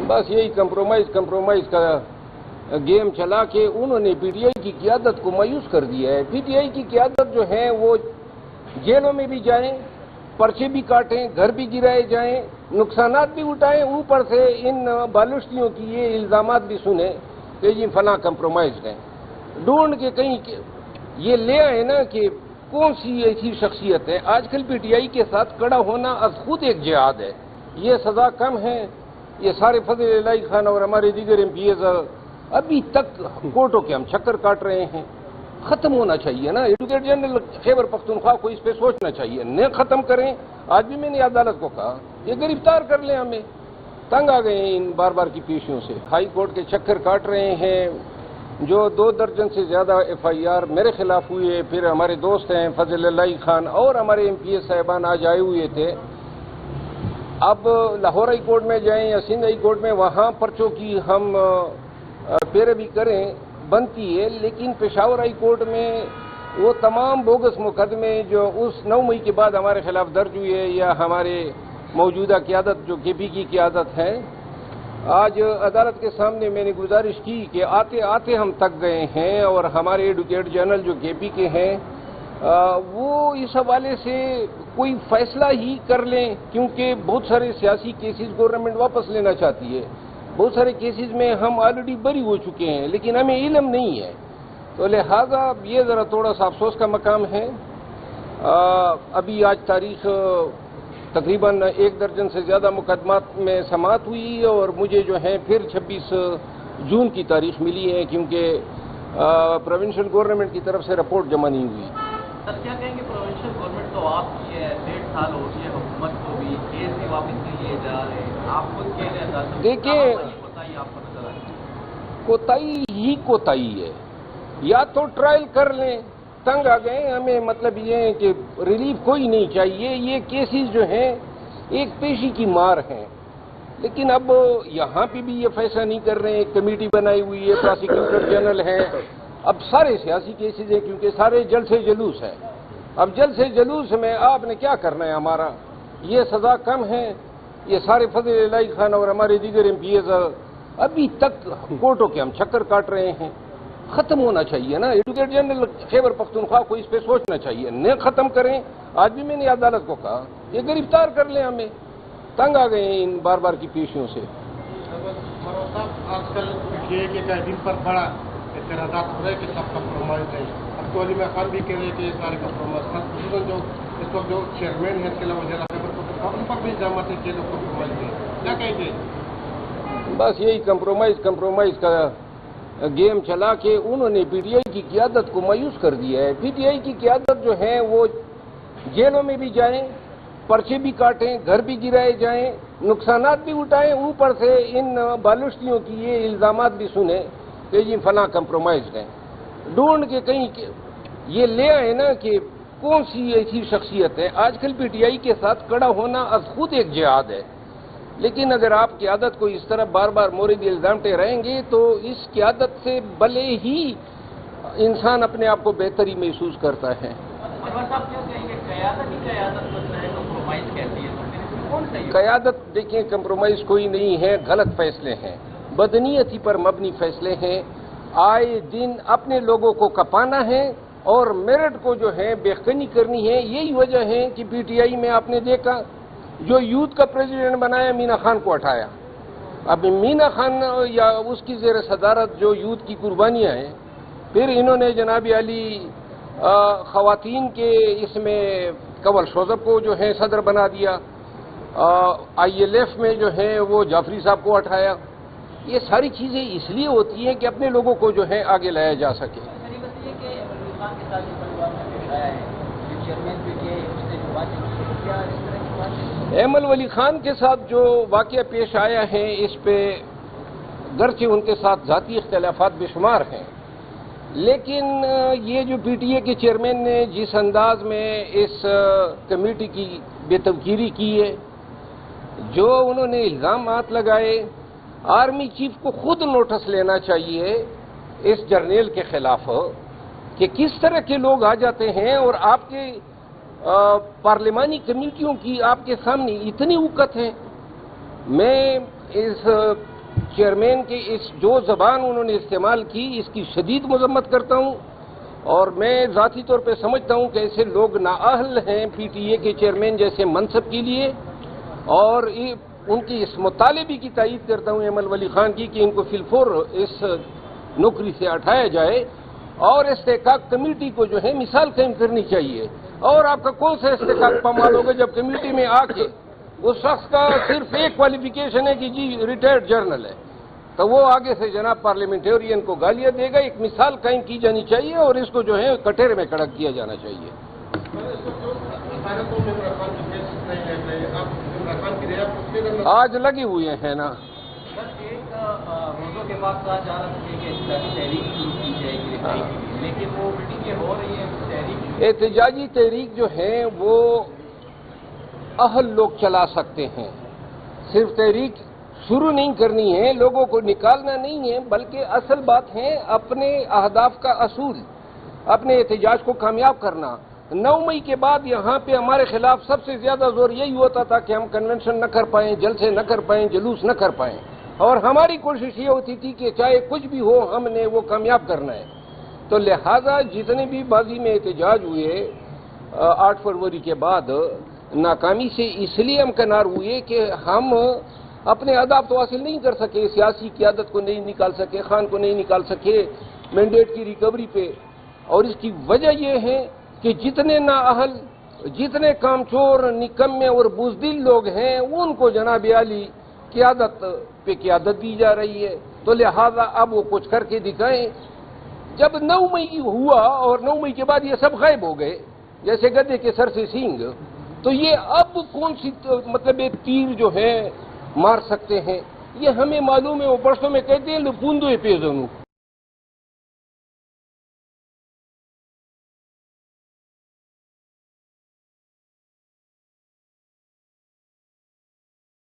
بس یہی کمپرومائز کا گیم چلا کے انہوں نے پی ٹی آئی کی قیادت کو مایوس کر دیا ہے۔ پی ٹی آئی کی قیادت جو ہے وہ جیلوں میں بھی جائیں، پرچے بھی کاٹیں، گھر بھی گرائے جائیں، نقصانات بھی اٹھائیں، اوپر سے ان بالوشتیوں کی یہ الزامات بھی سنیں کہ یہ فلاں کمپرومائز ہیں۔ ڈھونڈ کے کہیں یہ لے آئے نا کہ کون سی ایسی شخصیت ہے۔ آج کل پی ٹی آئی کے ساتھ کھڑا ہونا از خود ایک جہاد ہے۔ یہ سزا کم ہے۔ یہ سارے فضل الہی خان اور ہمارے دیگر ایم پی ایز ابھی تک کورٹوں کے ہم چکر کاٹ رہے ہیں۔ ختم ہونا چاہیے نا۔ ایڈوکیٹ جنرل خیبر پختونخوا کو اس پہ سوچنا چاہیے، نہ ختم کریں۔ آج بھی میں نے عدالت کو کہا یہ گرفتار کر لیں، ہمیں تنگ آ گئے ہیں ان بار بار کی پیشیوں سے۔ ہائی کورٹ کے چکر کاٹ رہے ہیں۔ جو 2 درجن سے زیادہ ایف آئی آر میرے خلاف ہوئے، پھر ہمارے دوست ہیں فضل الہی خان اور ہمارے ایم پی ایس صاحبان آج آئے ہوئے تھے۔ اب لاہور ہائی کورٹ میں جائیں یا سندھ ہائی کورٹ میں، وہاں پرچوں کی ہم پیروی کریں بنتی ہے، لیکن پشاور ہائی کورٹ میں وہ تمام بوگس مقدمے جو اس 9 مئی کے بعد ہمارے خلاف درج ہوئے یا ہمارے موجودہ قیادت جو کے پی کی قیادت ہے، آج عدالت کے سامنے میں نے گزارش کی کہ آتے آتے ہم تک گئے ہیں اور ہمارے ایڈوکیٹ جنرل جو کے پی کے ہیں وہ اس حوالے سے کوئی فیصلہ ہی کر لیں، کیونکہ بہت سارے سیاسی کیسز گورنمنٹ واپس لینا چاہتی ہے۔ بہت سارے کیسز میں ہم آلریڈی بری ہو چکے ہیں، لیکن ہمیں علم نہیں ہے، تو لہذا یہ ذرا تھوڑا سا افسوس کا مقام ہے۔ ابھی آج تاریخ تقریباً 1 درجن سے زیادہ مقدمات میں سماعت ہوئی اور مجھے جو ہے پھر 26 جون کی تاریخ ملی ہے، کیونکہ پروونشل گورنمنٹ کی طرف سے رپورٹ جمع نہیں ہوئی۔ سر کیا کہیں گے، پروونشل گورنمنٹ تو آپ کی ہے، 1.5 سال ہو گئی ہے حکومت کو بھی، کیس بھی واپس نہیں لیے جا رہے، آپ خود کہہ رہے ہیں دیکھیں کوتاہی ہی کوتاہی ہے، یا تو ٹرائل کر لیں، تنگ آ گئے ہمیں، مطلب یہ ہے کہ ریلیف کوئی نہیں چاہیے۔ یہ کیسز جو ہیں ایک پیشی کی مار ہیں، لیکن اب یہاں پہ بھی یہ فیصلہ نہیں کر رہے ہیں۔ ایک کمیٹی بنائی ہوئی ہے، پراسیکیوٹر جنرل ہیں، اب سارے سیاسی کیسز ہیں کیونکہ سارے جلسے جلوس ہیں۔ اب جلسے جلوس میں آپ نے کیا کرنا ہے ہمارا؟ یہ سزا کم ہے۔ یہ سارے فضل الہی خان اور ہمارے دیگر ایم پی ایز ابھی تک کورٹوں کے ہم چکر کاٹ رہے ہیں۔ ختم ہونا چاہیے نا۔ ایڈوکیٹ جنرل خیبر پختونخوا کو اس پہ سوچنا چاہیے، نہ ختم کریں۔ آج بھی میں نے عدالت کو کہا یہ گرفتار کر لیں، ہمیں تنگ آ گئے ہیں ان بار بار کی پیشیوں سے۔ آج کل کے دن پر بڑا اعتراضات ہو رہے کہ سب کمپرومائز ہے۔ اب تو علی خان بھی کہہ رہے کہ یہ سارے کمپرومائز، جو اس وقت جو چیئرمین ہے اس کے علاوہ وزیر خیبر پختونخوا، ان پر بھی الزامات ہے کہ لوگ کمپرومائز ہیں، کیا کہیں گے؟ بس یہی کمپرومائز کا گیم چلا کے انہوں نے پی ٹی آئی کی قیادت کو مایوس کر دیا ہے۔ پی ٹی آئی کی قیادت جو ہے وہ جیلوں میں بھی جائیں، پرچے بھی کاٹیں، گھر بھی گرائے جائیں، نقصانات بھی اٹھائیں، اوپر سے ان بالوشتیوں کی یہ الزامات بھی سنیں کہ یہ فلاں کمپرومائز ہیں۔ ڈھونڈ کے کہیں یہ لے آئے نا کہ کون سی ایسی شخصیت ہے۔ آج کل پی ٹی آئی کے ساتھ کھڑا ہونا از خود ایک جہاد ہے، لیکن اگر آپ قیادت کو اس طرح بار بار مورد الزام ٹھہرائیں گے تو اس قیادت سے بھلے ہی انسان اپنے آپ کو بہتری محسوس کرتا ہے۔ قیادت دیکھیں کمپرومائز کوئی نہیں ہے، غلط فیصلے ہیں، بدنیتی پر مبنی فیصلے ہیں۔ آئے دن اپنے لوگوں کو کپانا ہے اور میرٹ کو جو ہے بےخنی کرنی ہے۔ یہی وجہ ہے کہ پی ٹی آئی میں آپ نے دیکھا جو یوتھ کا پریزیڈنٹ بنایا مینا خان کو ہٹایا۔ اب مینا خان یا اس کی زیر صدارت جو یوتھ کی قربانیاں ہیں، پھر انہوں نے جناب علی خواتین کے اس میں کنول شوذب کو جو ہے صدر بنا دیا، آئی ایل ایف میں جو ہے وہ جعفری صاحب کو ہٹایا۔ یہ ساری چیزیں اس لیے ہوتی ہیں کہ اپنے لوگوں کو جو ہے آگے لایا جا سکے۔ ایمل ولی خان کے ساتھ جو واقعہ پیش آیا ہے اس پہ گرچہ ان کے ساتھ ذاتی اختلافات بے شمار ہیں، لیکن یہ جو پی ٹی اے کے چیئرمین نے جس انداز میں اس کمیٹی کی بے توقیری کی ہے، جو انہوں نے الزامات لگائے، آرمی چیف کو خود نوٹس لینا چاہیے اس جرنیل کے خلاف کہ کس طرح کے لوگ آ جاتے ہیں اور آپ کے پارلیمانی کمیٹیوں کی آپ کے سامنے اتنی اوقت ہے۔ میں اس چیئرمین کی اس جو زبان انہوں نے استعمال کی اس کی شدید مذمت کرتا ہوں، اور میں ذاتی طور پہ سمجھتا ہوں کہ ایسے لوگ نااہل ہیں پی ٹی اے کے چیئرمین جیسے منصب کے لیے، اور ان کی اس مطالبے کی تائید کرتا ہوں ایمل ولی خان کی کہ ان کو فی الفور اس نوکری سے ہٹایا جائے، اور استحقاق کمیٹی کو جو ہے مثال قائم کرنی چاہیے۔ اور آپ کا کون سا استحقاق پامال ہوگا جب کمیٹی میں آ کے اس شخص کا صرف ایک کوالیفیکیشن ہے کہ جی ریٹائرڈ جرنل ہے، تو وہ آگے سے جناب پارلیمنٹیرین کو گالیاں دے گا۔ ایک مثال قائم کی جانی چاہیے اور اس کو جو ہے کٹہرے میں کھڑا کیا جانا چاہیے۔ آج لگے ہوئے ہیں نا، سر ایک روزوں کے بعد کہا جا رہا تھا کہ احتجاجی تحریک شروع کی جائے گی رہائی کے لیے، لیکن وہ میٹنگیں ہو رہی ہیں تحریک۔ احتجاجی تحریک جو ہے وہ اہل لوگ چلا سکتے ہیں، صرف تحریک شروع نہیں کرنی ہے، لوگوں کو نکالنا نہیں ہے، بلکہ اصل بات ہے اپنے اہداف کا اصول، اپنے احتجاج کو کامیاب کرنا۔ 9 مئی کے بعد یہاں پہ ہمارے خلاف سب سے زیادہ زور یہی ہوتا تھا کہ ہم کنونشن نہ کر پائیں، جلسے نہ کر پائیں، جلوس نہ کر پائیں، اور ہماری کوشش یہ ہوتی تھی کہ چاہے کچھ بھی ہو ہم نے وہ کامیاب کرنا ہے۔ تو لہذا جتنے بھی ماضی میں احتجاج ہوئے 8 فروری کے بعد ناکامی سے اس لیے ہم کنار ہوئے کہ ہم اپنے اہداف تو حاصل نہیں کر سکے، سیاسی قیادت کو نہیں نکال سکے، خان کو نہیں نکال سکے مینڈیٹ کی ریکوری پہ، اور اس کی وجہ یہ ہے کہ جتنے نااہل، جتنے کامچور، نکمے اور بزدل لوگ ہیں ان کو جناب عالی قیادت پہ قیادت دی جا رہی ہے، تو لہذا اب وہ کچھ کر کے دکھائیں۔ جب 9 مئی ہوا اور 9 مئی کے بعد یہ سب غائب ہو گئے جیسے گدھے کے سر سے سینگ، تو یہ اب کون سی مطلب یہ تیر جو ہے مار سکتے ہیں؟ یہ ہمیں معلوم ہے، وہ پرسوں میں کہتے ہیں لپوندو پیزنو،